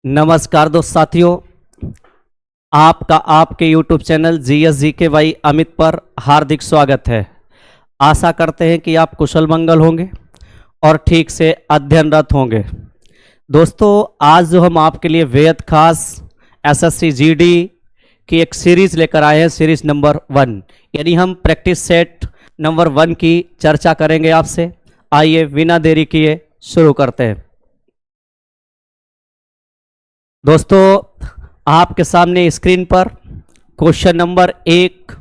नमस्कार दोस्त साथियों, आपका आपके YouTube चैनल GSGKY अमित पर हार्दिक स्वागत है। आशा करते हैं कि आप कुशल मंगल होंगे और ठीक से अध्ययनरत होंगे। दोस्तों, आज जो हम आपके लिए बेहद खास SSC GD की एक सीरीज लेकर आए हैं, सीरीज नंबर 1, यानी हम प्रैक्टिस सेट नंबर 1 की चर्चा करेंगे आपसे। आइए बिना देरी किए शुरू करते हैं। दोस्तों, आपके सामने स्क्रीन पर क्वेश्चन नंबर 1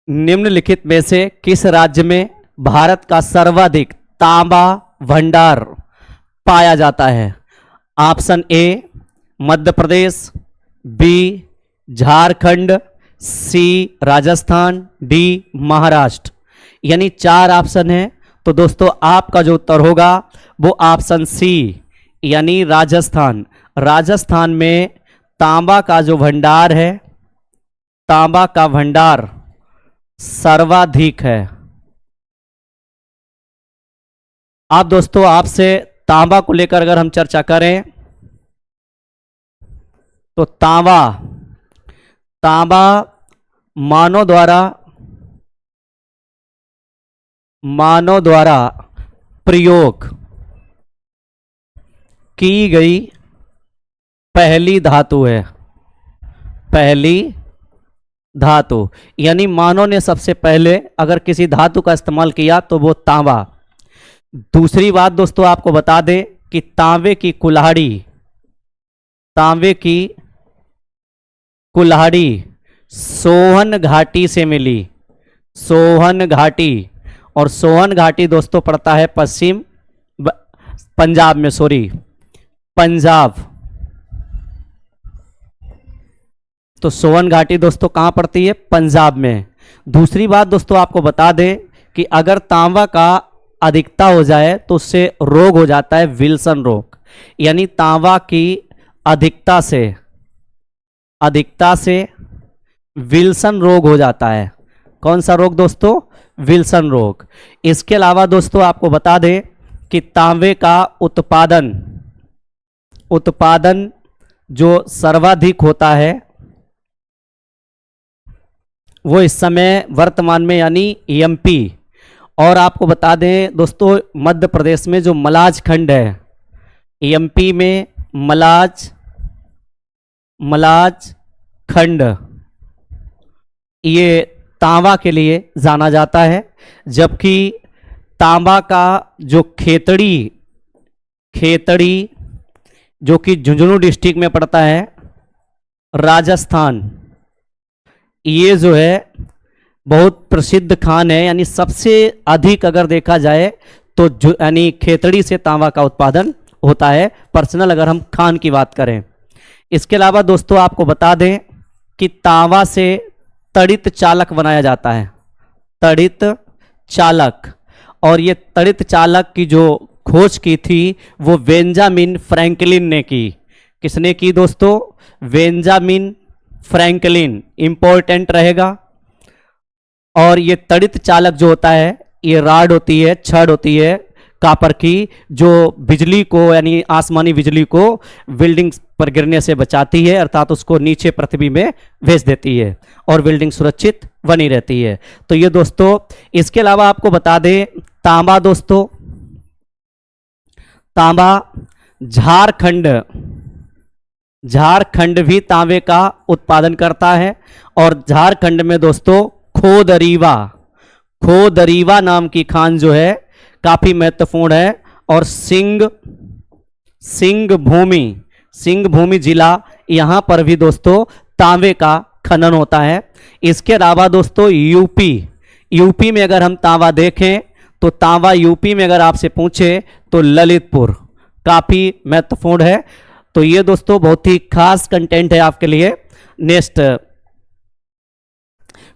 निम्नलिखित में से किस राज्य में भारत का सर्वाधिक तांबा भंडार पाया जाता है? Option A Madhya Pradesh, B Jharkhand, C Rajasthan, D Maharashtra. यानी 4 ऑप्शन है। तो दोस्तों, आपका जो उत्तर होगा वो ऑप्शन सी यानी राजस्थान। राजस्थान में तांबा का जो भंडार है, तांबा का भंडार सर्वाधिक है। आप दोस्तों, आपसे तांबा को लेकर अगर हम चर्चा करें तो तांबा मानव द्वारा प्रयोग की गई पहली धातु है। पहली धातु यानी मानव ने सबसे पहले अगर किसी धातु का इस्तेमाल किया तो वो तांबा। दूसरी बात दोस्तों, आपको बता दें कि तांबे की कुल्हाड़ी सोहन घाटी से मिली। सोहन घाटी, और सोहन घाटी दोस्तों पड़ता है पश्चिम पंजाब में, पंजाब। तो सोहन घाटी दोस्तों कहां पड़ती है? पंजाब में। दूसरी बात दोस्तों, आपको बता दें कि अगर तांबा का अधिकता हो जाए तो उससे रोग हो जाता है विल्सन रोग। यानी तांबा की अधिकता से विल्सन रोग हो जाता है। कौन सा रोग दोस्तों? विल्सन रोग। इसके अलावा दोस्तों, आपको बता दें कि तांबे का उत्पादन जो सर्वाधिक होता है वो इस समय वर्तमान में यानी एमपी, और आपको बता दें दोस्तों मध्य प्रदेश में जो मलाज खंड है, एमपी में मलाज खंड, ये तांबा के लिए जाना जाता है। जबकि तांबा का जो खेतड़ी जो कि झुंझुनू डिस्ट्रिक्ट में पड़ता है, राजस्थान, ये जो है बहुत प्रसिद्ध खान है। यानी सबसे अधिक अगर देखा जाए तो यानी खेतड़ी से तांबा का उत्पादन होता है, पर्सनल अगर हम खान की बात करें। इसके अलावा दोस्तों, आपको बता दें कि तांबा से तड़ित चालक बनाया जाता है। तड़ित चालक, और ये तड़ित चालक की जो खोज की थी वो बेंजामिन फ्रैंकलिन ने की। किसने की दोस्तों? बेंजामिन फ्रैंकलिन, इंपॉर्टेंट रहेगा। और ये तड़ित चालक जो होता है, ये राड होती है, छड़ होती है कापर की, जो बिजली को यानी आसमानी बिजली को बिल्डिंग पर गिरने से बचाती है, अर्थात उसको नीचे पृथ्वी में भेज देती है और बिल्डिंग सुरक्षित बनी रहती है। तो ये दोस्तों, इसके अलावा आपको बता दें तांबा दोस्तों, तांबा झारखंड भी तांबे का उत्पादन करता है। और झारखंड में दोस्तों खोदरीवा नाम की खान जो है काफी महत्वपूर्ण है। और सिंह भूमि जिला, यहां पर भी दोस्तों तांबे का खनन होता है। इसके अलावा दोस्तों यूपी में अगर हम तांबा देखें तो तांबा यूपी में अगर आपसे पूछे तो ललितपुर काफी महत्वपूर्ण है। तो ये दोस्तों बहुत ही खास कंटेंट है आपके लिए। नेक्स्ट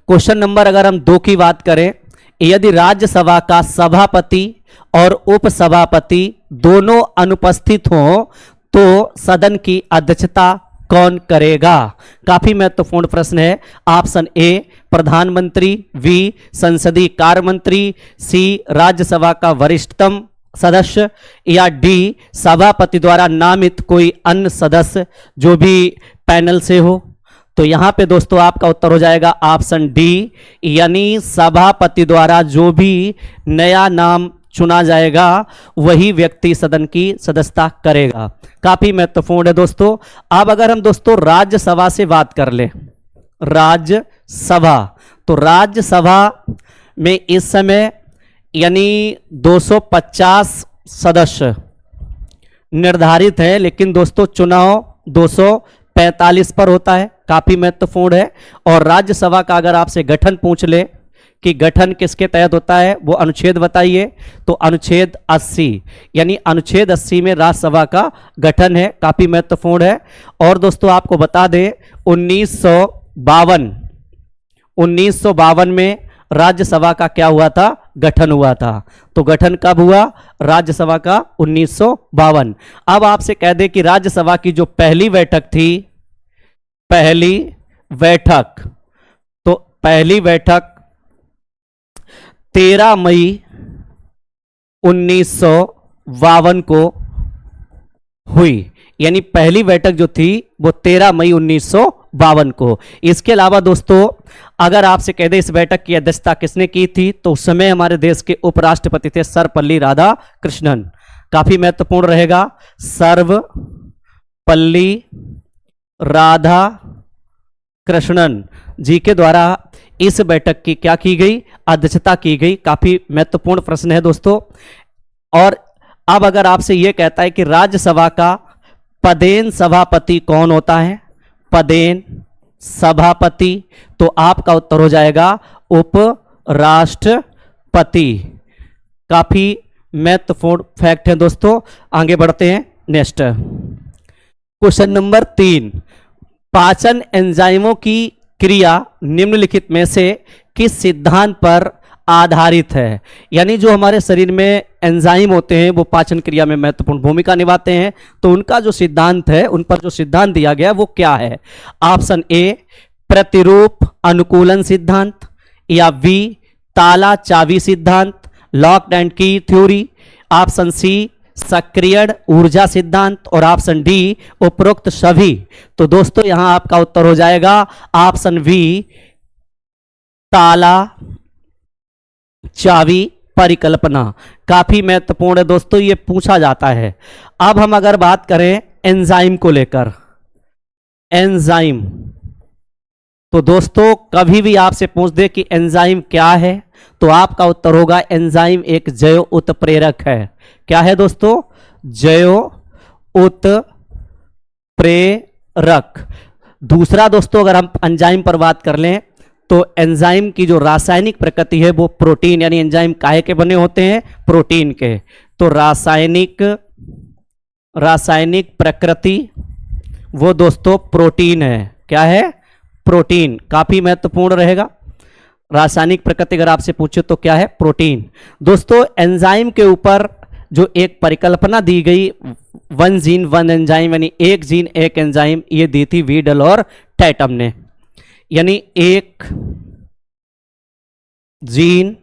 क्वेश्चन नंबर अगर हम 2 की बात करें, यदि राज्यसभा का सभापति और उपसभापति दोनों अनुपस्थित हों तो सदन की अध्यक्षता कौन करेगा? काफी महत्वपूर्ण प्रश्न है। ऑप्शन ए प्रधानमंत्री, बी संसदीय कार्य मंत्री, सी राज्यसभा का वरिष्ठतम सदस्य, या डी सभापति द्वारा नामित कोई अन्य सदस्य जो भी पैनल से हो। तो यहां पे दोस्तों आपका उत्तर हो जाएगा ऑप्शन डी, यानी सभापति द्वारा जो भी नया नाम चुना जाएगा वही व्यक्ति सदन की सदस्यता करेगा। काफी महत्वपूर्ण है दोस्तों। अब अगर हम दोस्तों राज्यसभा से बात कर ले, राज्यसभा, तो राज्यसभा में इस समय यानी 250 सदस्य निर्धारित है, लेकिन दोस्तों चुनाव 245 पर होता है। काफी महत्वपूर्ण है। और राज्यसभा का अगर आपसे गठन पूछ ले कि गठन किसके तहत होता है, वो अनुच्छेद बताइए, तो अनुच्छेद 80, यानी अनुच्छेद 80 में राज्यसभा का गठन है। काफी महत्वपूर्ण है। और दोस्तों आपको बता दें 1952 में राज्यसभा का क्या हुआ था, गठन हुआ था। तो गठन कब हुआ, राज्यसभा का 1952। अब आपसे कह दे कि राज्यसभा की जो पहली बैठक थी, पहली बैठक, तो पहली बैठक 13 मई 1952 को हुई, यानी पहली बैठक जो थी वो 13 मई 1952 को। इसके अलावा दोस्तों अगर आपसे कह दे इस बैठक की अध्यक्षता किसने की थी, तो उस समय हमारे देश के उपराष्ट्रपति थे सर्वपल्ली राधाकृष्णन। काफी महत्वपूर्ण रहेगा, सर्वपल्ली राधाकृष्णन जी के द्वारा इस बैठक की क्या की गई, अध्यक्षता की गई। काफी महत्वपूर्ण प्रश्न है दोस्तों। और अब अगर आपसे यह कहता है कि राज्यसभा का पदेन सभापति कौन होता है, पदेन सभापति, तो आपका उत्तर हो जाएगा उपराष्ट्रपति। काफी महत्वपूर्ण फैक्ट है दोस्तों। आगे बढ़ते हैं नेक्स्ट क्वेश्चन नंबर 3। पाचन एंजाइमों की क्रिया निम्नलिखित में से किस सिद्धांत पर आधारित है। यानी जो हमारे शरीर में एंजाइम होते हैं वो पाचन क्रिया में महत्वपूर्ण भूमिका निभाते हैं, तो उनका जो सिद्धांत है, उन पर जो सिद्धांत दिया गया वो क्या है। ऑप्शन ए प्रतिरूप अनुकूलन सिद्धांत, या बी ताला चाबी सिद्धांत, लॉक एंड की थ्योरी, ऑप्शन सी सक्रियण ऊर्जा सिद्धांत, और ऑप्शन डी उपरोक्त सभी। तो दोस्तों यहां आपका उत्तर हो जाएगा ऑप्शन बी ताला चाबी परिकल्पना। काफी महत्वपूर्ण है दोस्तों, ये पूछा जाता है। अब हम अगर बात करें एंजाइम को लेकर, एंजाइम, तो दोस्तों कभी भी आपसे पूछ दे कि एंजाइम क्या है, तो आपका उत्तर होगा एंजाइम एक जैव उत्प्रेरक है। क्या है दोस्तों, जैव उत्प्रेरक। दूसरा दोस्तों अगर हम एंजाइम पर बात कर लें, तो एंजाइम की जो रासायनिक प्रकृति है वो प्रोटीन, यानी एंजाइम काहे के बने होते हैं, प्रोटीन के। तो रासायनिक प्रकृति वो दोस्तों प्रोटीन है। क्या है, प्रोटीन। काफी महत्वपूर्ण रहेगा। रासायनिक प्रकृति अगर आपसे पूछे तो क्या है, प्रोटीन। दोस्तों एंजाइम के ऊपर जो एक परिकल्पना दी गई, वन जीन वन एंजाइम, यानी एक जीन एक एंजाइम, ये दी थी वीडल और टैटम ने। यानी एक जीन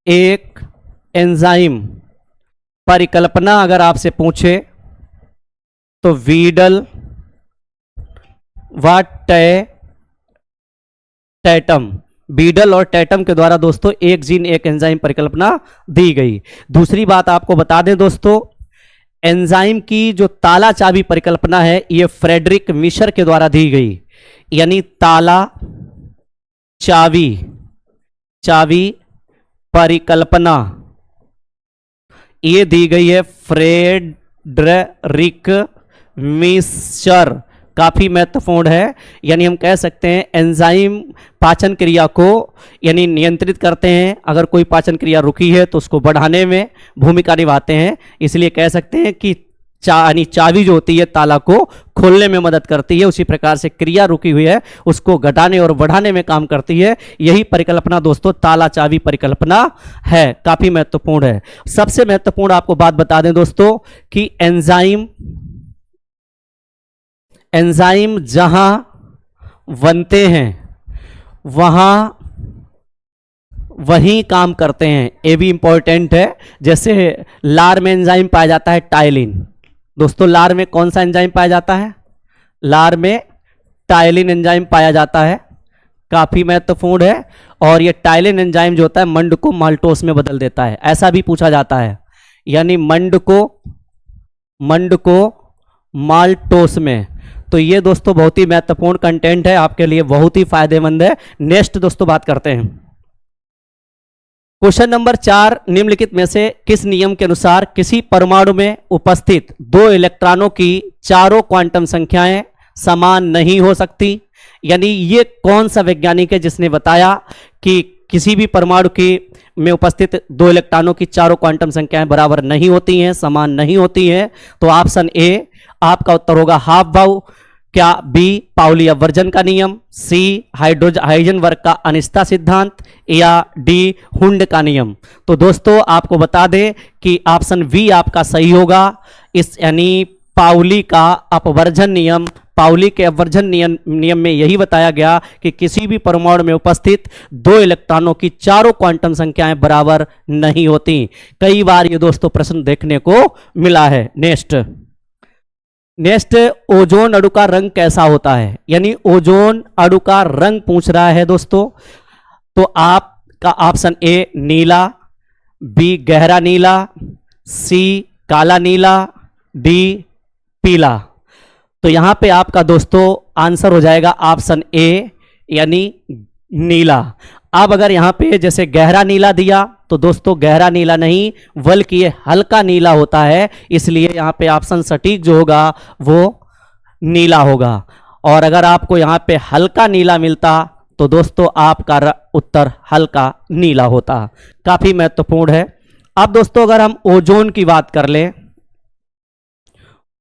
एक एंजाइम परिकल्पना अगर आपसे पूछे तो वीडल व टैटम, बीडल और टैटम के द्वारा दोस्तों एक जीन एक एंजाइम परिकल्पना दी गई। दूसरी बात आपको बता दें दोस्तों, एंजाइम की जो ताला चाबी परिकल्पना है ये फ्रेडरिक मिशर के द्वारा दी गई। यानी ताला चाबी परिकल्पना ये दी गई है फ्रेडरिक मिशर। काफी महत्वपूर्ण है। यानी हम कह सकते हैं एंजाइम पाचन क्रिया को यानी नियंत्रित करते हैं। अगर कोई पाचन क्रिया रुकी है तो उसको बढ़ाने में भूमिका निभाते हैं। इसलिए कह सकते हैं कि चाबी जो होती है ताला को खोलने में मदद करती है, उसी प्रकार से क्रिया रुकी हुई है उसको घटाने और बढ़ाने में काम करती है। यही परिकल्पना दोस्तों ताला चाबी परिकल्पना है। काफी महत्वपूर्ण है। सबसे महत्वपूर्ण आपको बात बता दें दोस्तों कि एंजाइम जहां बनते हैं वहां वही काम करते हैं, ये भी इंपॉर्टेंट है। जैसे लार में एंजाइम पाया जाता है टाइलिन। दोस्तों लार में कौन सा एंजाइम पाया जाता है? लार में टाइलिन एंजाइम पाया जाता है, काफी महत्वपूर्ण है। और ये टाइलिन एंजाइम जो होता है मंड को माल्टोस में बदल देता है, ऐसा भी पूछा जाता है। यानी मंड को माल्टोस में। तो ये दोस्तों बहुत ही महत्वपूर्ण कंटेंट है, आपके लिए बहुत ही फायदेमंद है। नेक्स्ट दोस्तों बात करते हैं क्वेश्चन नंबर 4, निम्नलिखित में से किस नियम के अनुसार किसी परमाणु में उपस्थित 2 इलेक्ट्रॉनों की चारों क्वांटम संख्याएं समान नहीं हो सकती? यानी ये कौन सा वैज्ञानिक है जिसने बताया कि किसी भी परमाणु की में उपस्थित 2 इलेक्ट्रॉनों की चारों क्वांटम संख्याएं बराबर नहीं होती हैं, समान नहीं होती हैं? तो ऑप्शन ए आपका उत्तर होगा हाफ-बाउ, क्या बी पाउली अपवर्जन का नियम, सी हाइजेनबर्ग का अनिश्चितता सिद्धांत, या डी हुंड का नियम? तो दोस्तों आपको बता दें कि ऑप्शन बी आपका सही होगा। इस यानी पाउली का अपवर्जन नियम, पाउली के अपवर्जन नियम में यही बताया गया कि किसी भी परमाणु में उपस्थित 2 इलेक्ट्रॉनों की चारों क्वांटम संख्याएं बराबर नहीं होती। कई बार ये दोस्तों प्रश्न देखने को मिला है। नेक्स्ट ओजोन अणु का रंग कैसा होता है? यानी ओजोन अणु का रंग पूछ रहा है दोस्तों। तो आपका ऑप्शन ए नीला, बी गहरा नीला, सी काला नीला, डी पीला। तो यहां पे आपका दोस्तों आंसर हो जाएगा ऑप्शन ए यानी नीला। अब अगर यहां पे जैसे गहरा नीला दिया तो दोस्तों गहरा नीला नहीं बल्कि ये हल्का नीला होता है, इसलिए यहां पे ऑप्शन सटीक जो होगा वो नीला होगा। और अगर आपको यहां पे हल्का नीला मिलता तो दोस्तों आपका उत्तर हल्का नीला होता। काफी महत्वपूर्ण है। अब दोस्तों अगर हम ओजोन की बात कर लें,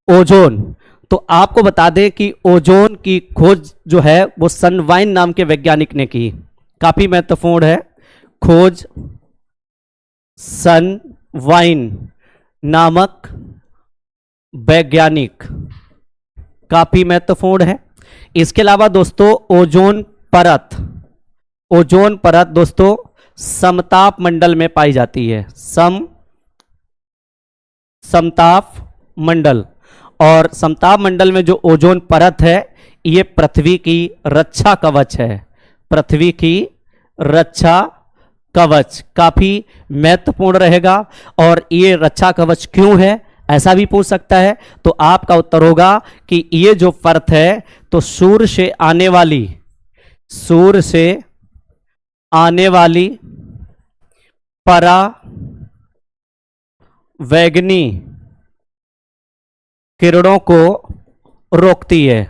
ओजोन, तो आपको बता दें कि ओजोन की खोज जो है वो सनवाइन नाम के वैज्ञानिक ने की। काफी महत्वपूर्ण है, खोज सनवाइन नामक वैज्ञानिक, काफी महत्वपूर्ण है। इसके अलावा दोस्तों ओजोन परत दोस्तों समताप मंडल में पाई जाती है, समताप मंडल। और समताप मंडल में जो ओजोन परत है ये पृथ्वी की रक्षा कवच है, पृथ्वी की रक्षा कवच, काफी महत्वपूर्ण रहेगा। और ये रक्षा कवच क्यों है ऐसा भी पूछ सकता है। तो आपका उत्तर होगा कि ये जो परत है तो सूर्य से आने वाली परावैगनी किरणों को रोकती है,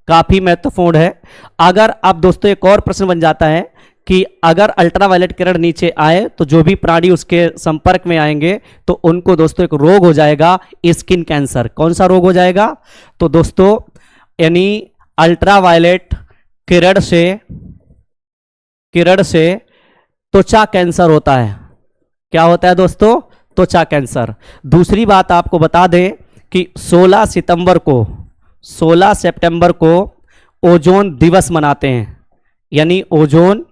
काफी महत्वपूर्ण है। अगर अब दोस्तों एक और प्रश्न बन जाता है कि अगर अल्ट्रावायलेट किरण नीचे आए तो जो भी प्राणी उसके संपर्क में आएंगे तो उनको दोस्तों एक रोग हो जाएगा, स्किन कैंसर। कौन सा रोग हो जाएगा? तो दोस्तों यानी अल्ट्रावायलेट किरण से त्वचा कैंसर होता है। क्या होता है दोस्तों? त्वचा कैंसर। दूसरी बात आपको बता दें कि 16 सितंबर को ओजोन दिवस मनाते हैं, यानी ओजोन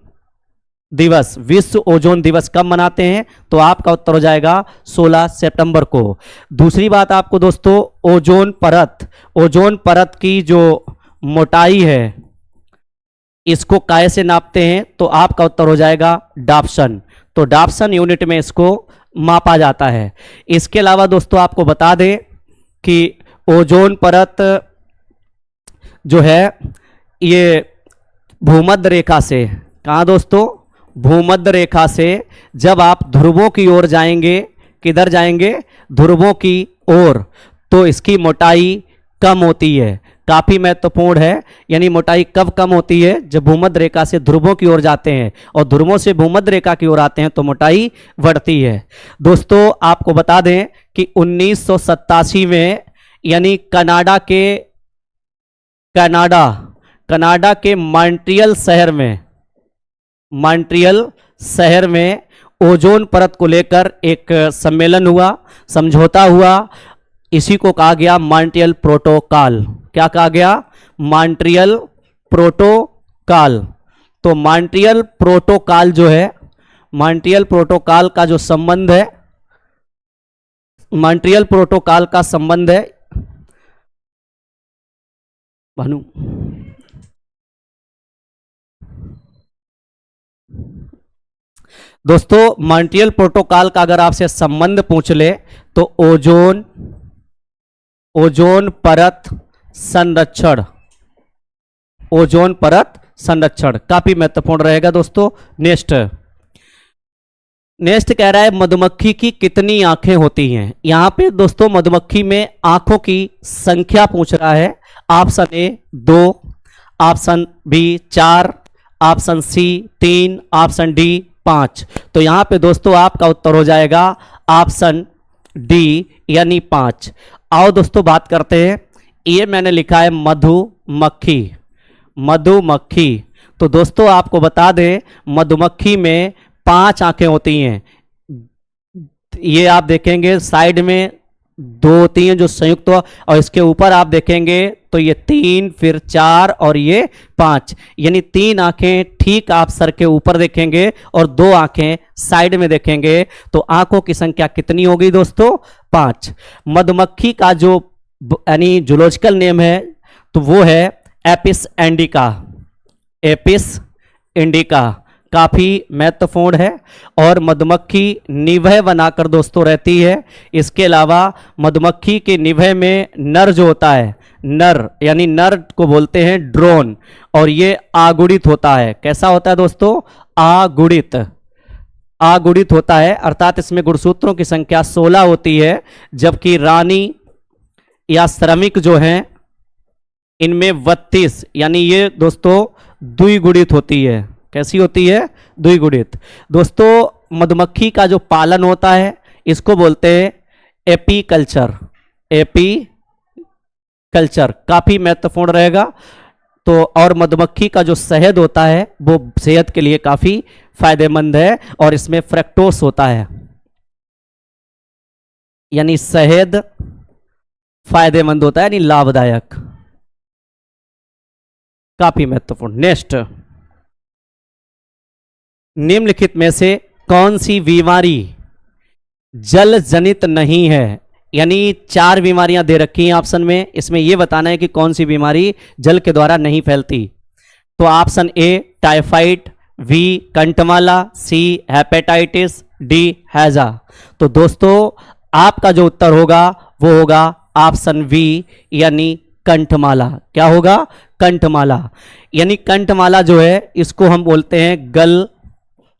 दिवस, विश्व ओजोन दिवस कब मनाते हैं? तो आपका उत्तर हो जाएगा 16 सितंबर को। दूसरी बात आपको दोस्तों ओजोन परत की जो मोटाई है इसको काय से नापते हैं? तो आपका उत्तर हो जाएगा डाप्सन। तो डाप्सन यूनिट में इसको मापा जाता है। इसके अलावा दोस्तों आपको बता दें कि ओजोन परत जो है ये भूमध्य रेखा से, कहाँ दोस्तों? भूमध्य रेखा से जब आप ध्रुवों की ओर जाएंगे, किधर जाएंगे? ध्रुवों की ओर, तो इसकी मोटाई कम होती है। काफी महत्वपूर्ण है। यानी मोटाई कब कम होती है? जब भूमध्य रेखा से ध्रुवों की ओर जाते हैं और ध्रुवों से भूमध्य रेखा की ओर आते हैं तो मोटाई बढ़ती है। दोस्तों आपको बता दें कि 1987 में यानी कनाडा के मॉन्ट्रियल शहर में ओजोन परत को लेकर एक सम्मेलन हुआ, समझौता हुआ। इसी को कहा गया मॉन्ट्रियल प्रोटोकॉल। क्या कहा गया? Montreal protocol. तो मॉन्ट्रियल प्रोटोकॉल जो है, मॉन्ट्रियल प्रोटोकॉल का जो संबंध है, मॉन्ट्रियल प्रोटोकॉल का संबंध है भानु, दोस्तों मॉन्ट्रियल प्रोटोकॉल का अगर आपसे संबंध पूछ ले तो ओजोन परत संरक्षण, ओजोन परत संरक्षण काफी महत्वपूर्ण रहेगा दोस्तों। नेक्स्ट कह रहा है मधुमक्खी की कितनी आंखें होती हैं। यहां पे दोस्तों मधुमक्खी में आंखों की संख्या पूछ रहा है। Option A 2, option B 4, option C 3, option D 5। तो यहां पे दोस्तों आपका उत्तर हो जाएगा ऑप्शन डी यानी 5। आओ दोस्तों बात करते हैं, ये मैंने लिखा है मधुमक्खी, मधुमक्खी। तो दोस्तों आपको बता दें मधुमक्खी में 5 आंखें होती हैं। ये आप देखेंगे साइड में 2 होती हैं जो संयुक्त, और इसके ऊपर आप देखेंगे तो ये 3, फिर 4 और ये 5, यानी 3 आंखें ठीक आप सर के ऊपर देखेंगे और 2 आंखें साइड में देखेंगे। तो आंखों की संख्या कितनी होगी दोस्तों? 5। मधुमक्खी का जो यानी जूलॉजिकल नेम है तो वो है एपिस इंडिका, एपिस इंडिका काफी महत्वपूर्ण है। और मधुमक्खी निवह बनाकर दोस्तों रहती है। इसके अलावा मधुमक्खी के निवह में नर जो होता है, नर यानी नर को बोलते हैं ड्रोन, और ये आगुड़ित होता है। कैसा होता है दोस्तों? आगुड़ित, आगुड़ित होता है, अर्थात इसमें गुणसूत्रों की संख्या 16 होती है, जबकि रानी या श्रमिक जो हैं इनमें 32, यानी ये दोस्तों द्विगुणित होती है। कैसी होती है? द्विगुणित। दोस्तों मधुमक्खी का जो पालन होता है इसको बोलते हैं एपीकल्चर, एपीकल्चर काफी महत्वपूर्ण रहेगा। तो और मधुमक्खी का जो शहद होता है वो सेहत के लिए काफी फायदेमंद है, और इसमें फ्रक्टोस होता है, यानी शहद फायदेमंद होता है, यानी लाभदायक, काफी महत्वपूर्ण। नेक्स्ट, निम्नलिखित में से कौन सी बीमारी जल जनित नहीं है? यानी 4 बीमारियां दे रखी हैं ऑप्शन में, इसमें यह बताना है कि कौन सी बीमारी जल के द्वारा नहीं फैलती। तो ऑप्शन ए टाइफाइड, बी कंटमाला, सी हेपेटाइटिस, डी हैजा। तो दोस्तों आपका जो उत्तर होगा वो होगा ऑप्शन बी यानी कंठमाला। क्या होगा? कंठमाला। यानी कंठमाला जो है इसको हम बोलते हैं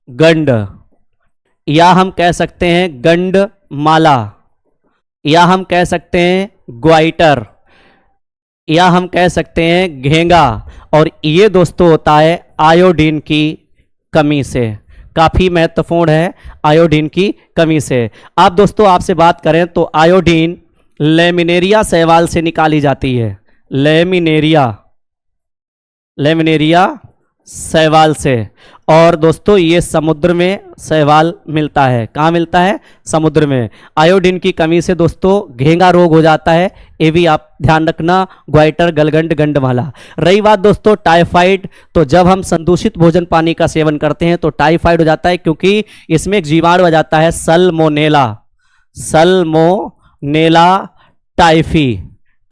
गंड, या हम कह सकते हैं गंडमाला, या हम कह सकते हैं ग्वाइटर, या हम कह सकते हैं घेंगा। और ये दोस्तों होता है आयोडीन की कमी से, काफी महत्वपूर्ण है आयोडीन की कमी से। आप दोस्तों आपसे बात करें तो आयोडीन लेमिनेरिया शैवाल से निकाली जाती है, लेमिनेरिया शैवाल से। और दोस्तों ये समुद्र में शैवाल मिलता है। कहाँ मिलता है? समुद्र में। आयोडीन की कमी से दोस्तों घेंगा रोग हो जाता है, ये भी आप ध्यान रखना, ग्वाइटर, गलगंड, गंडमाला। रही बात दोस्तों टाइफाइड, तो जब हम संदूषित भोजन पानी का सेवन करते हैं तो टाइफाइड हो जाता है, क्योंकि इसमें एक जीवाणु आ जाता है सल्मोनेला, सल्मोनेला टाइफी।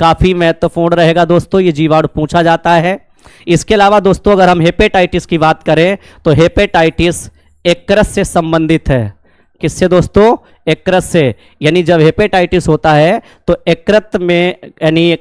काफी महत्वपूर्ण रहेगा दोस्तों, ये जीवाणु पूछा जाता है। इसके अलावा दोस्तों अगर हम हेपेटाइटिस की बात करें तो हेपेटाइटिस एक्क्रस से संबंधित है। किससे दोस्तों? एक्क्रस से। यानी जब हेपेटाइटिस होता है तो यकृत में यानी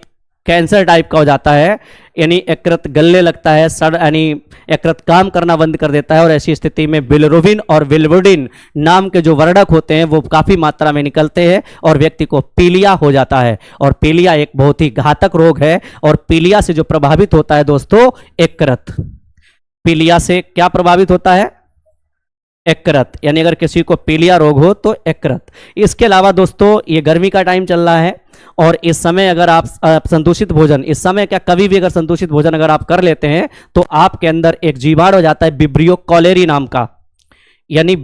कैंसर टाइप का हो जाता है, यानी यकृत गलने लगता है, सड़ यानी यकृत काम करना बंद कर देता है, और ऐसी स्थिति में बिलिरुबिन और बिलिरुबिन नाम के जो वर्णक होते हैं वो काफी मात्रा में निकलते हैं और व्यक्ति को पीलिया हो जाता है। और पीलिया एक बहुत ही घातक रोग है, और पीलिया से जो प्रभावित होता है दोस्तों यकृत, पीलिया से क्या प्रभावित होता है? यकृत। यानी अगर किसी को पीलिया रोग हो तो यकृत। इसके अलावा दोस्तों ये गर्मी का टाइम चल रहा है, और इस समय अगर आप संदूषित भोजन, इस समय क्या कभी भी अगर संदूषित भोजन अगर आप कर लेते हैं तो आपके अंदर एक जीवाणु हो जाता है विब्रियो कॉलेरी नाम का, यानी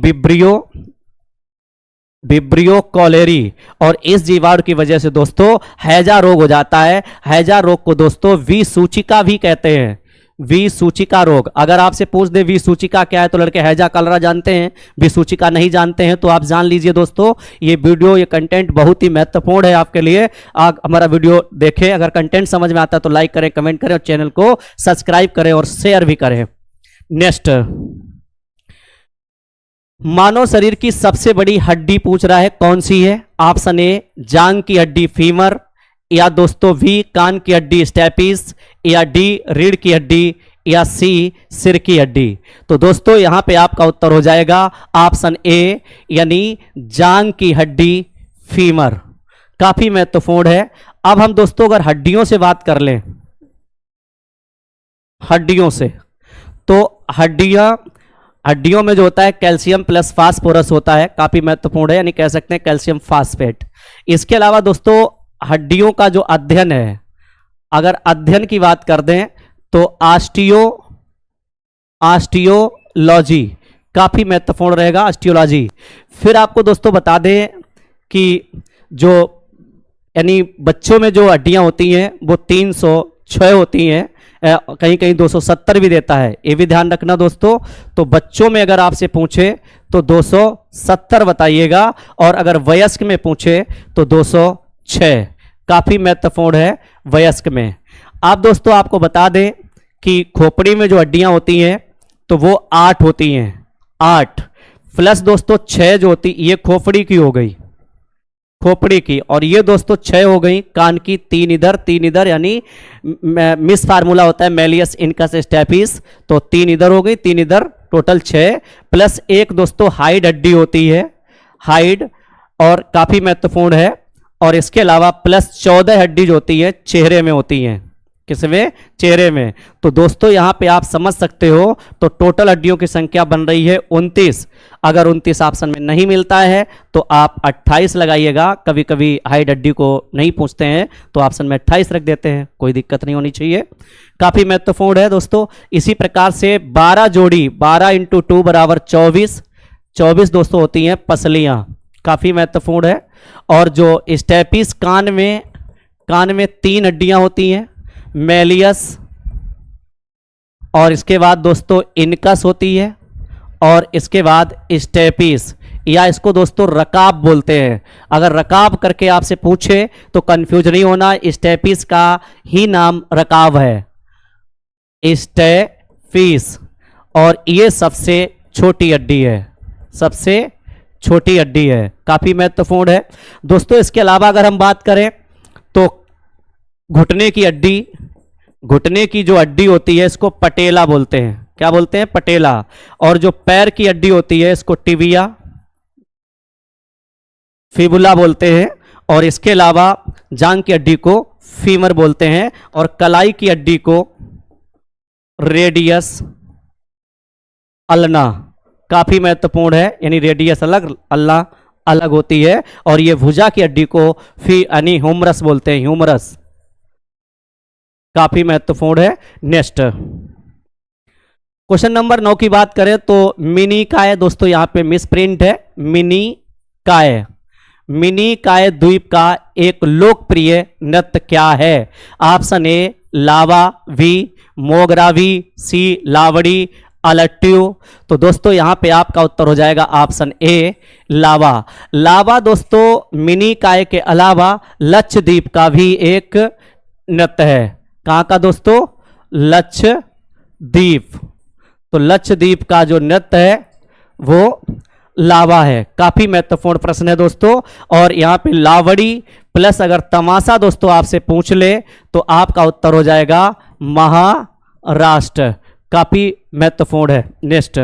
विब्रियो कॉलेरी। और इस जीवाणु की वजह से दोस्तों हैजा रोग हो जाता है। हैजा रोग को दोस्तों विसूचिका भी कहते हैं, विसूचिका रोग। अगर आपसे पूछ दे विसूचिका क्या है तो लड़के हैजा कलरा जानते हैं, विसूचिका नहीं जानते हैं तो आप जान लीजिए दोस्तों, ये वीडियो ये कंटेंट बहुत ही महत्वपूर्ण है आपके लिए। आप हमारा वीडियो देखें, अगर कंटेंट समझ में आता है तो लाइक करें, कमेंट करें और चैनल को सब्सक्राइब करें और शेयर भी करें। नेक्स्ट, मानव शरीर की सबसे बड़ी हड्डी पूछ रहा है, कौन सी है? ऑप्शन ए जांग की हड्डी फीमर, या दोस्तों बी कान की हड्डी स्टेपिस, या डी रीढ़ की हड्डी, या सी सिर की हड्डी। तो दोस्तों यहां पे आपका उत्तर हो जाएगा ऑप्शन ए यानी जांग की हड्डी फीमर। काफी महत्वपूर्ण है। अब हम दोस्तों अगर हड्डियों से बात कर लें, हड्डियों से, तो हड्डियों में जो होता है कैल्शियम प्लस फास्फोरस होता है, काफी महत्वपूर्ण है, यानी कह सकते हैं कैल्शियम फास्फेट। इसके अलावा दोस्तों हड्डियों का जो अध्ययन है, अगर अध्ययन की बात कर दें तो ऑस्टियोलॉजी काफी महत्वपूर्ण रहेगा, ऑस्टियोलॉजी। फिर आपको दोस्तों बता दें कि जो यानी बच्चों में जो हड्डियां होती हैं वो 306 होती हैं, कहीं कहीं 270 भी देता है, ये भी ध्यान रखना दोस्तों। तो बच्चों में अगर आपसे पूछे तो 270 बताइएगा, और अगर वयस्क में पूछे तो 206। काफी महत्वपूर्ण है वयस्क में। आप दोस्तों आपको बता दें कि खोपड़ी में जो हड्डियां होती हैं तो वो 8 होती हैं, 8 प्लस दोस्तों 6 जो होती, ये खोपड़ी की हो गई, खोपड़ी की, और ये दोस्तों 6 हो गई कान की, 3 इधर, यानी मिस फार्मूला होता है मेलियस इनकस स्टेपिस, तो 3 इधर हो गई, 3 इधर, टोटल 6 प्लस 1 दोस्तों हाइड हड्डी होती है, हाइड, और काफी महत्वपूर्ण है। और इसके अलावा प्लस 14 हड्डी जो होती है चेहरे में होती हैं, किसमें? चेहरे में। तो दोस्तों यहां पे आप समझ सकते हो, तो टोटल हड्डियों की संख्या बन रही है 29। अगर 29 ऑप्शन में नहीं मिलता है तो आप 28 लगाइएगा। कभी कभी हाइड हड्डी को नहीं पूछते हैं तो ऑप्शन में 28 रख देते हैं, कोई दिक्कत नहीं होनी चाहिए। काफी महत्वपूर्ण है दोस्तों। इसी प्रकार से 12 जोड़ी, 12 × 2 = 24 दोस्तों होती हैं पसलियां, काफी महत्वपूर्ण है। और जो स्टेपिस कान में 3 हड्डियां होती हैं, मेलियस, और इसके बाद दोस्तों इनकस होती है, और इसके बाद स्टेपिस, या इसको दोस्तों रकाब बोलते हैं। अगर रकाब करके आपसे पूछे तो कंफ्यूज नहीं होना, स्टेपिस का ही नाम रकाब है, स्टेपिस। और ये सबसे छोटी हड्डी है, सबसे छोटी हड्डी है, काफी महत्वपूर्ण है दोस्तों। इसके अलावा अगर हम बात करें तो घुटने की हड्डी, घुटने की जो हड्डी होती है इसको पटेला बोलते हैं, क्या बोलते हैं? पटेला। और जो पैर की हड्डी होती है इसको टिबिया, फिबुला बोलते हैं। और इसके अलावा जांग की हड्डी को फीमर बोलते हैं, और कलाई की हड्डी को रेडियस अल्ना, काफी महत्वपूर्ण है, यानी रेडियस अलग, अल्ला अलग होती है। और ये भुजा की हड्डी को यानी ह्यूमरस बोलते हैं, ह्यूमरस, काफी महत्वपूर्ण है। नेक्स्ट क्वेश्चन नंबर 9 की बात करें तो मिनी काय, दोस्तों यहां पे मिस प्रिंट है, मिनी काय। मिनी काय द्वीप का एक लोकप्रिय नृत्य क्या है? ऑप्शन ए लावा, बी मोगरावी, सी लावड़ी, अलट्यू। तो दोस्तों यहां पे आपका उत्तर हो जाएगा ऑप्शन ए लावा। लावा दोस्तों मिनी काय के अलावा लक्षद्वीप का भी एक नृत्य है। कहां का दोस्तों? लक्षद्वीप। तो लक्षद्वीप का जो नृत्य है वो लावा है। काफी महत्वपूर्ण प्रश्न है दोस्तों। और यहां पे लावड़ी प्लस अगर तमाशा दोस्तों आपसे पूछ ले तो आपका उत्तर हो जाएगा महाराष्ट्र। काफी महत्वपूर्ण है। नेक्स्ट,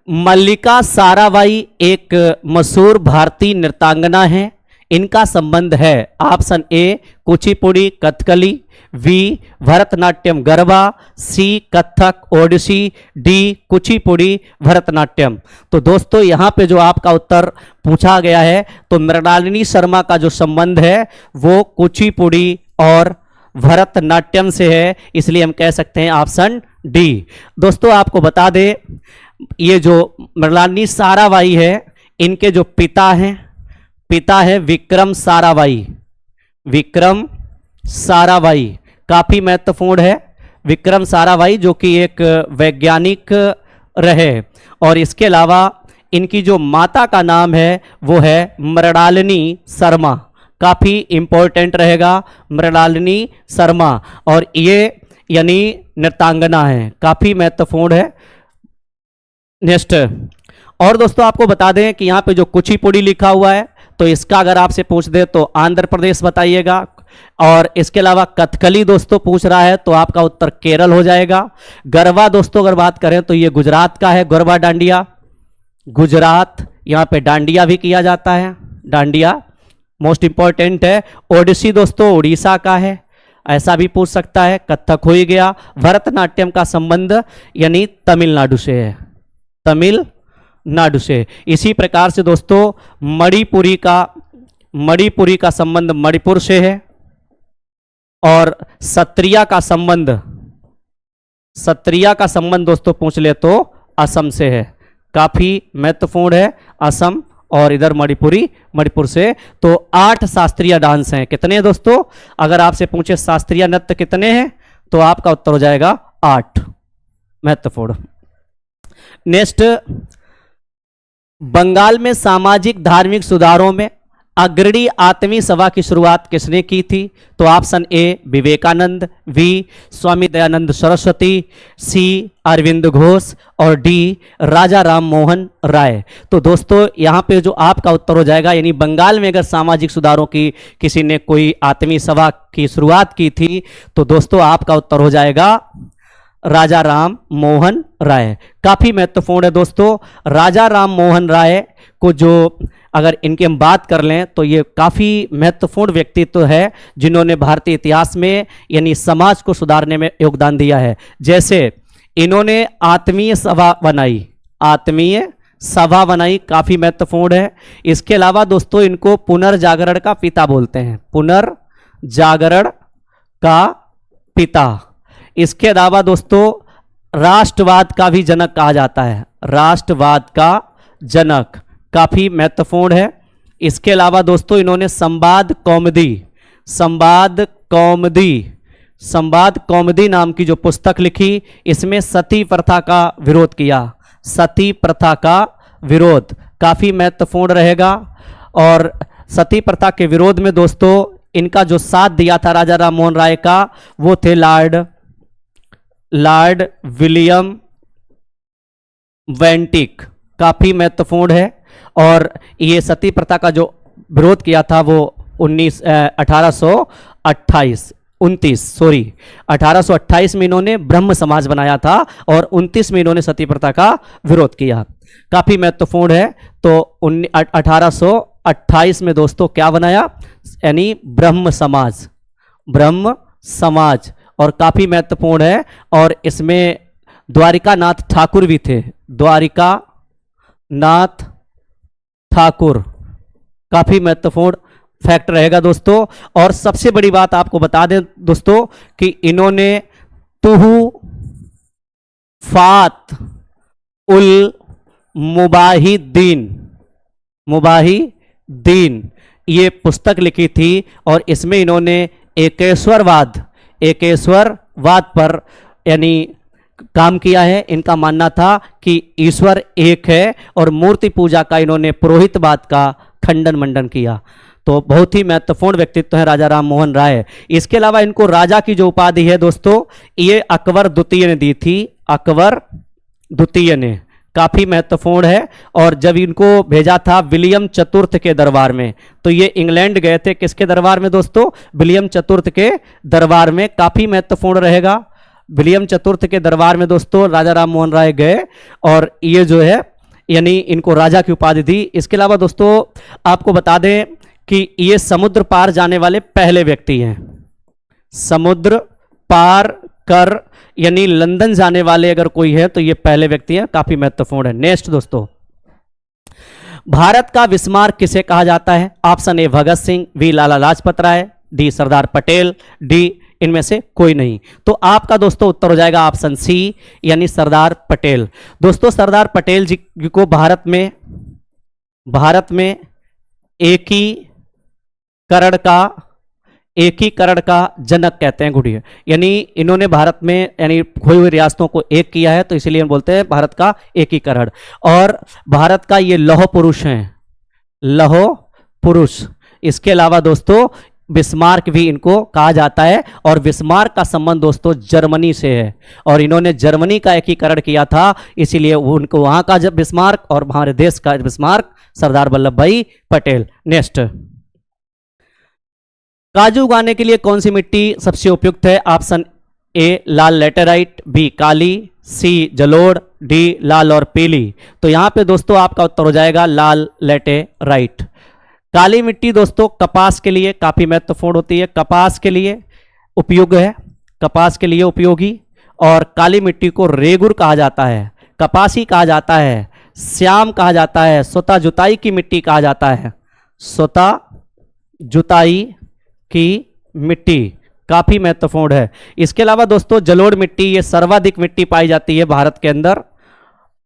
मल्लिका साराभाई एक मशहूर भारतीय नृत्यांगना है, इनका संबंध है option A Kuchipudi Kathakali, B Bharatanatyam Garba, C Kathak Odissi, D Kuchipudi Bharatanatyam. तो दोस्तों यहां पे जो आपका उत्तर पूछा गया है तो मृणालिनी शर्मा का जो संबंध है वो कुचिपुड़ी और भरतनाट्यम से है, इसलिए हम कह सकते हैं ऑप्शन डी। दोस्तों आपको बता दें ये जो मृणालिनी साराभाई है इनके जो पिता है विक्रम साराभाई। विक्रम साराभाई काफी महत्वपूर्ण है। विक्रम साराभाई जो कि एक वैज्ञानिक रहे, और इसके अलावा इनकी जो माता का नाम है वो है मृणालिनी शर्मा, काफी इंपॉर्टेंट रहेगा, मृणालिनी शर्मा, और ये यानी नृत्यांगना है, काफी महत्वपूर्ण है। नेक्स्ट, और दोस्तों आपको बता दें कि यहाँ पे जो कुचिपुड़ी लिखा हुआ है, तो इसका अगर आपसे पूछ दे तो आंध्र प्रदेश बताइएगा, और इसके अलावा कथकली दोस्तों पूछ रहा है तो आपका उत्तर केरल हो जाएगा। गरबा दोस्तों अगर बात करें तो ये गुजरात का है, गरबा डांडिया, गुजरात, यहाँ पे डांडिया भी किया जाता है, डांडिया मोस्ट इंपॉर्टेंट है। ओडिसी दोस्तों उड़ीसा का है, ऐसा भी पूछ सकता है, कथक हो ही गया। भरतनाट्यम का संबंध यानी तमिलनाडु से है, तमिलनाडु से। इसी प्रकार से दोस्तों मणिपुरी का संबंध मणिपुर से है, और सत्रिया का संबंध दोस्तों पूछ ले तो असम से है, काफी महत्वपूर्ण है असम, और इधर मणिपुर से। तो 8 शास्त्रीय डांस हैं। कितने दोस्तों, अगर आपसे पूछे शास्त्रीय नृत्य कितने हैं तो आपका उत्तर हो जाएगा 8, महत्वपूर्ण। नेक्स्ट, बंगाल में सामाजिक धार्मिक सुधारों में अग्रणी आत्मी सभा की शुरुआत किसने की थी? तो ऑप्शन ए विवेकानंद, बी स्वामी दयानंद सरस्वती, सी अरविंद घोष, और डी राजा राम मोहन राय। तो दोस्तों यहाँ पे जो आपका उत्तर हो जाएगा, यानी बंगाल में अगर सामाजिक सुधारों की किसी ने कोई आत्मी सभा की शुरुआत की थी तो दोस्तों आपका उत्तर हो जाएगा राजा राम मोहन राय, काफी महत्वपूर्ण है दोस्तों। राजा राम मोहन राय को जो अगर इनकी हम बात कर लें तो ये काफी महत्वपूर्ण व्यक्तित्व है जिन्होंने भारतीय इतिहास में यानी समाज को सुधारने में योगदान दिया है। जैसे इन्होंने आत्मीय सभा बनाई, काफी महत्वपूर्ण है। इसके अलावा दोस्तों इनको पुनर्जागरण का पिता बोलते हैं, पुनर्जागरण का पिता। इसके अलावा दोस्तों राष्ट्रवाद का भी जनक कहा जाता है, राष्ट्रवाद का जनक, काफी महत्वपूर्ण है। इसके अलावा दोस्तों इन्होंने संवाद कौमुदी नाम की जो पुस्तक लिखी, इसमें सती प्रथा का विरोध किया, सती प्रथा का विरोध काफी महत्वपूर्ण रहेगा। और सती प्रथा के विरोध में दोस्तों इनका जो साथ दिया था राजा राम मोहन राय का, वो थे लॉर्ड विलियम वेंटिक, काफी महत्वपूर्ण है। और ये सती प्रथा का जो विरोध किया था वो 1828 में इन्होंने ब्रह्म समाज बनाया था, और 29 में इन्होंने सती प्रथा का विरोध किया, काफी महत्वपूर्ण है। तो 1828 में दोस्तों क्या बनाया, यानी ब्रह्म समाज, और काफी महत्वपूर्ण है। और इसमें द्वारिकानाथ ठाकुर भी थे, द्वारिकानाथ ठाकुर, काफी महत्वपूर्ण फैक्ट रहेगा दोस्तों। और सबसे बड़ी बात आपको बता दें दोस्तों कि इन्होंने तुहफात उल मुबाहिदीन ये पुस्तक लिखी थी, और इसमें इन्होंने एकेश्वरवाद पर यानी काम किया है। इनका मानना था कि ईश्वर एक है, और मूर्ति पूजा का इन्होंने पुरोहितवाद का खंडन मंडन किया। तो बहुत ही महत्वपूर्ण व्यक्तित्व है राजा राम मोहन राय। इसके अलावा इनको राजा की जो उपाधि है दोस्तों, ये अकबर द्वितीय ने दी थी, अकबर द्वितीय ने, काफी महत्वपूर्ण है। और जब इनको भेजा था विलियम चतुर्थ के दरबार में, तो ये इंग्लैंड गए थे, किसके दरबार में दोस्तों, विलियम चतुर्थ के दरबार में, काफी महत्वपूर्ण रहेगा। विलियम चतुर्थ के दरबार में दोस्तों राजा राम मोहन राय गए, और ये जो है यानी इनको राजा की उपाधि दी। इसके अलावा दोस्तों आपको बता दें कि ये समुद्र पार जाने वाले पहले व्यक्ति हैं, समुद्र पार कर यानी लंदन जाने वाले अगर कोई है तो ये पहले व्यक्ति हैं, काफी महत्वपूर्ण है। नेक्स्ट दोस्तों, भारत का विस्मार्क किसे कहा जाता है? Option A Bhagat Singh, B Lala Lajpat Rai, D Sardar Patel, D इनमें से कोई नहीं। तो आपका दोस्तों उत्तर हो जाएगा ऑप्शन सी, यानी सरदार पटेल। दोस्तों सरदार पटेल जी को भारत में एकीकरण का एकीकरण का जनक कहते हैं गुड़िया, यानी इन्होंने भारत में यानी खोई हुई रियासतों को एक किया है, तो इसीलिए हम बोलते हैं भारत का एकीकरण। और भारत का ये लौह पुरुष हैं, लौह पुरुष। इसके अलावा दोस्तों बिस्मार्क भी इनको कहा जाता है, और बिस्मार्क का संबंध दोस्तों जर्मनी से है, और इन्होंने जर्मनी का एकीकरण किया था, इसीलिए उनको वहां का जब बिस्मार्क और हमारे देश का बिस्मार्क सरदार वल्लभ भाई पटेल। नेक्स्ट, काजू उगाने के लिए कौन सी मिट्टी सबसे उपयुक्त है? ऑप्शन ए लाल लेटेराइट, बी काली, सी जलोढ़, डी लाल और पीली। तो यहां पे दोस्तों आपका उत्तर हो जाएगा लाल लेटेराइट। काली मिट्टी दोस्तों कपास के लिए काफी महत्वपूर्ण होती है, कपास के लिए उपयोग है, कपास के लिए उपयोगी। और काली मिट्टी को रेगुर कहा जाता है, कपासी कहा जाता है, श्याम कहा जाता है, स्वतः जुताई की मिट्टी कहा जाता है, स्वतः जुताई की मिट्टी काफी महत्वपूर्ण है। इसके अलावा दोस्तों जलोढ़ मिट्टी, ये सर्वाधिक मिट्टी पाई जाती है भारत के अंदर।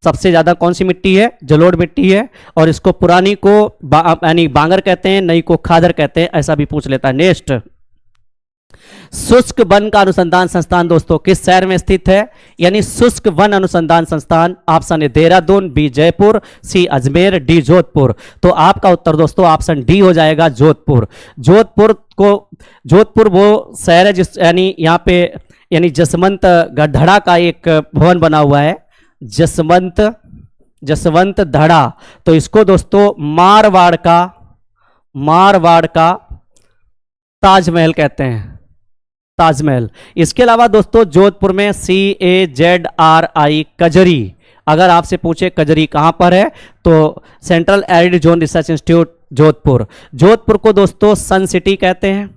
सबसे ज्यादा कौन सी मिट्टी है? जलोढ़ मिट्टी है, और इसको पुरानी को यानी बांगर कहते हैं, नई को खादर कहते हैं, ऐसा भी पूछ लेता है। नेक्स्ट, शुष्क वन का अनुसंधान संस्थान दोस्तों किस शहर में स्थित है? यानी शुष्क वन अनुसंधान संस्थान, option A Dehradun, B Jaipur, C Ajmer, D Jodhpur. तो आपका उत्तर दोस्तों ऑप्शन डी हो जाएगा जोधपुर। जोधपुर वो शहर है जिस यानी यहाँ पे यानी जसवंत गढ़ा का एक भवन बना हुआ है, जसवंत धड़ा। तो इसको दोस्तों मारवाड़ का ताजमहल कहते हैं, ताजमहल। इसके अलावा दोस्तों जोधपुर में CAZRI कजरी, अगर आपसे पूछे कजरी कहां पर है तो central arid zone research institute Jodhpur. Jodhpur को दोस्तों सन सिटी कहते हैं,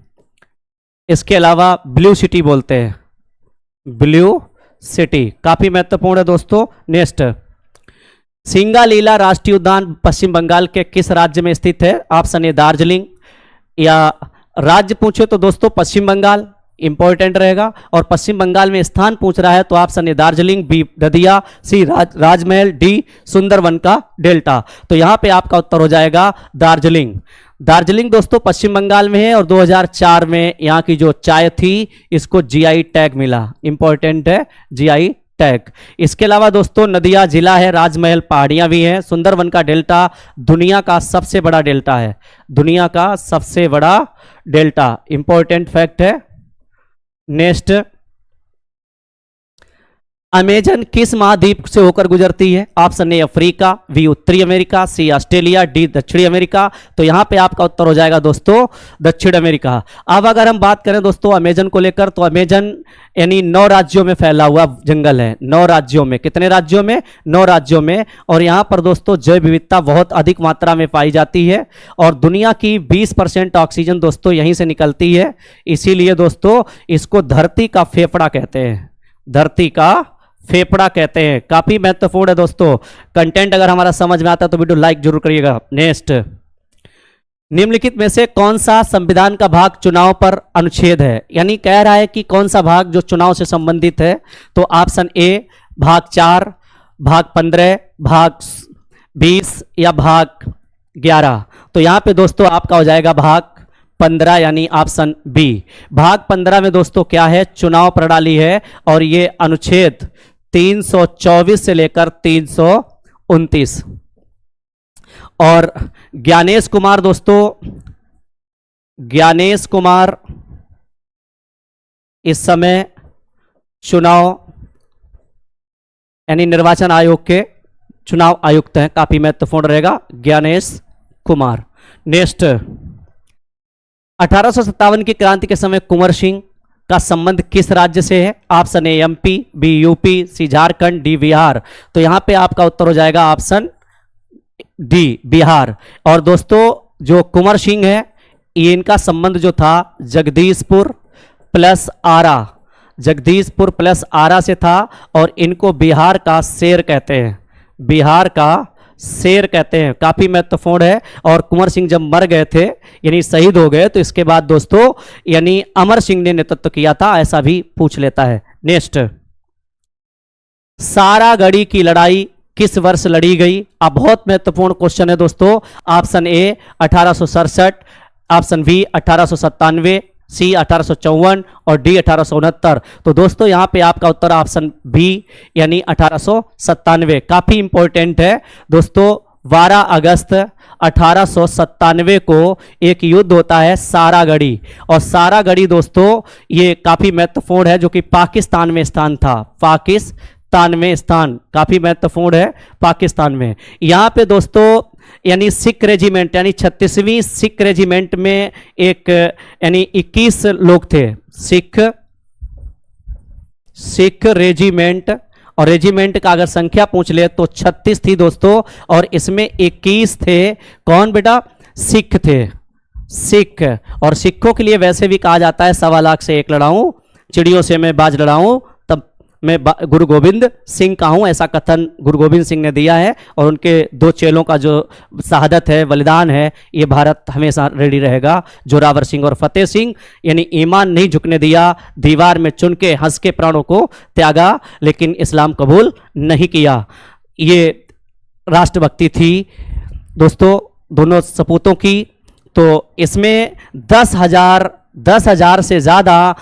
इसके अलावा ब्लू सिटी बोलते हैं, ब्लू सिटी काफी महत्वपूर्ण है दोस्तों। नेक्स्ट, सिंगालीला राष्ट्रीय उद्यान पश्चिम बंगाल के किस राज्य में स्थित है? ऑप्शन ए दार्जिलिंग, या राज्य पूछे तो दोस्तों पश्चिम बंगाल इंपॉर्टेंट रहेगा, और पश्चिम बंगाल में स्थान पूछ रहा है तो ऑप्शन ए दार्जिलिंग, बी ददिया, सी राजमहल, डी सुंदरवन का डेल्टा। तो यहां पे आपका उत्तर हो जाएगा दार्जिलिंग। दार्जिलिंग दोस्तों पश्चिम बंगाल में है, और 2004 में यहां की जो चाय थी इसको GI टैग मिला, इंपॉर्टेंट है GI टैग। इसके अलावा दोस्तों नदिया जिला है, राजमहल पहाड़ियां भी हैं, सुंदरवन का डेल्टा दुनिया का सबसे बड़ा डेल्टा है, दुनिया का सबसे बड़ा डेल्टा, इंपॉर्टेंट फैक्ट है। नेक्स्ट, अमेजन किस महाद्वीप से होकर गुजरती है? ऑप्शन ए अफ्रीका, बी उत्तरी अमेरिका, सी ऑस्ट्रेलिया, डी दक्षिणी अमेरिका। तो यहां पे आपका उत्तर हो जाएगा दोस्तों दक्षिण अमेरिका। अब अगर हम बात करें दोस्तों अमेजन को लेकर, तो अमेजन यानी 9 राज्यों में फैला हुआ जंगल है, 9 राज्यों में। कितने राज्यों में? 9 राज्यों में। और यहां पर दोस्तों जैव विविधता बहुत अधिक मात्रा में पाई जाती है, और दुनिया की 20% ऑक्सीजन दोस्तों यहीं से निकलती है, इसीलिए दोस्तों इसको धरती का फेफड़ा कहते हैं, धरती का फेफड़ा कहते हैं। काफी महत्वपूर्ण है दोस्तों। कंटेंट अगर हमारा समझ में आता है तो वीडियो लाइक जरूर करिएगा। नेक्स्ट, निम्नलिखित में से कौन सा संविधान का भाग चुनाव पर अनुच्छेद है? यानी कह रहा है कि कौन सा भाग जो चुनाव से संबंधित है। तो ऑप्शन ए भाग 4, भाग 15, भाग 20 या भाग 11। तो यहां पे दोस्तों आपका हो जाएगा भाग 15 यानी ऑप्शन बी। भाग 15 में दोस्तों क्या है? चुनाव प्रणाली है, और ये अनुच्छेद 324 से लेकर 329। और ज्ञानेश कुमार दोस्तों, ज्ञानेश कुमार इस समय चुनाव यानी निर्वाचन आयोग के चुनाव आयुक्त हैं, काफी महत्वपूर्ण रहेगा ज्ञानेश कुमार। नेक्स्ट, 1857 की क्रांति के समय कुंवर सिंह का संबंध किस राज्य से है? Option A MP, B UP, C Jharkhand, D Bihar. तो यहां पे आपका उत्तर हो जाएगा ऑप्शन डी बिहार। और दोस्तों जो कुंवर सिंह है ये इनका संबंध जो था जगदीशपुर प्लस आरा, जगदीशपुर प्लस आरा से था, और इनको बिहार का शेर कहते हैं, बिहार का शेर कहते हैं, काफी महत्वपूर्ण है। और कुंवर सिंह जब मर गए थे यानी शहीद हो गए, तो इसके बाद दोस्तों यानी अमर सिंह ने नेतृत्व किया था, ऐसा भी पूछ लेता है। नेक्स्ट, सारागढ़ी की लड़ाई किस वर्ष लड़ी गई? अब बहुत महत्वपूर्ण क्वेश्चन है दोस्तों। ऑप्शन ए 1867, ऑप्शन बी 1897, सी 1854 और डी 1869। तो दोस्तों यहाँ पे आपका उत्तर ऑप्शन बी यानी 1897 काफी इंपॉर्टेंट है दोस्तों। 12 अगस्त 1897 को एक युद्ध होता है सारागढ़ी, और सारागढ़ी दोस्तों ये काफी महत्वपूर्ण है, जो कि पाकिस्तान में स्थान था। पाकिस्तान में स्थान काफी महत्वपूर्ण है, पाकिस्तान में। यहाँ पे दोस्तों यानी सिख रेजिमेंट यानी 36वीं सिख रेजिमेंट में एक यानी 21 लोग थे। सिख रेजिमेंट, और रेजिमेंट का अगर संख्या पूछ ले तो 36 थी दोस्तों, और इसमें 21 थे कौन बेटा? सिख थे, सिख। और सिखों के लिए वैसे भी कहा जाता है 1.25 लाख से एक लड़ाऊं, चिड़ियों से मैं बाज लड़ाऊं तब मैं गुरु गोविंद सिंह का हूं, ऐसा कथन गुरु गोविंद सिंह ने दिया है। और उनके 2 चेलों का जो शहादत है, बलिदान है, ये भारत हमेशा रेडी रहेगा। जोरावर सिंह और फतेह सिंह, यानी ईमान नहीं झुकने दिया, दीवार में चुन के हंस के प्राणों को त्यागा, लेकिन इस्लाम कबूल नहीं किया। ये राष्ट्रभक्ति थी दोस्तों दोनों सपूतों की। तो इसमें 10,000 से ज़्यादा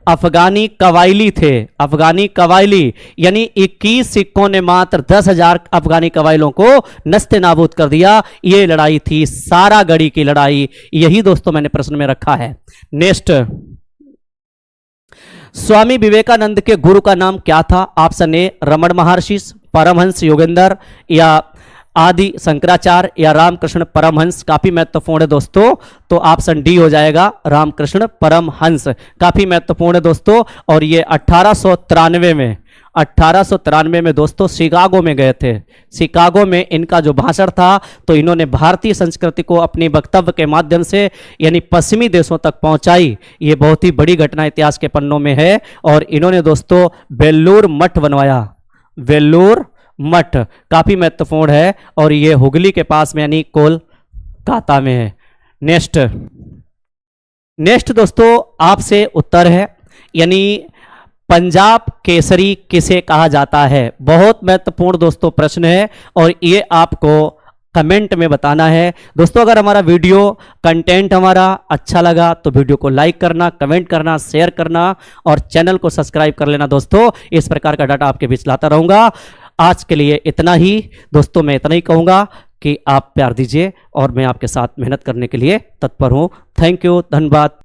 अफगानी कबायली थे। अफगानी कबायली यानी 21 सिखों ने मात्र 10,000 अफगानी कबायलों को नस्ते नाबूद कर दिया। ये लड़ाई थी सारागढ़ी की लड़ाई। यही दोस्तों मैंने प्रश्न में रखा है। नेक्स्ट, स्वामी विवेकानंद के गुरु का नाम क्या था? ऑप्शन ए रमण महर्षि, परमहंस योगेंद्र, या आदि शंकराचार्य, या रामकृष्ण परमहंस। काफी महत्वपूर्ण है दोस्तों, तो ऑप्शन डी हो जाएगा, रामकृष्ण परमहंस। काफी महत्वपूर्ण है दोस्तों। और ये 1893 में दोस्तों शिकागो में गए थे। शिकागो में इनका जो भाषण था, तो इन्होंने भारतीय संस्कृति को अपनी वक्तव्य के माध्यम से यानी पश्चिमी देशों तक पहुंचाई। ये बहुत ही बड़ी घटना इतिहास के पन्नों में है। और इन्होंने दोस्तों वेल्लूर मठ बनवाया। वेल्लूर मठ काफी महत्वपूर्ण है, और ये हुगली के पास में यानी कोलकाता में है। नेक्स्ट दोस्तों आपसे उत्तर है, यानी पंजाब केसरी किसे कहा जाता है? बहुत महत्वपूर्ण दोस्तों प्रश्न है, और ये आपको कमेंट में बताना है दोस्तों। अगर हमारा वीडियो कंटेंट हमारा अच्छा लगा तो वीडियो को लाइक करना, कमेंट करना, शेयर करना, और चैनल को सब्सक्राइब कर लेना दोस्तों। इस प्रकार का डाटा आपके बीच लाता रहूंगा। आज के लिए इतना ही दोस्तों, मैं इतना ही कहूँगा कि आप प्यार दीजिए, और मैं आपके साथ मेहनत करने के लिए तत्पर हूँ। थैंक यू, धन्यवाद।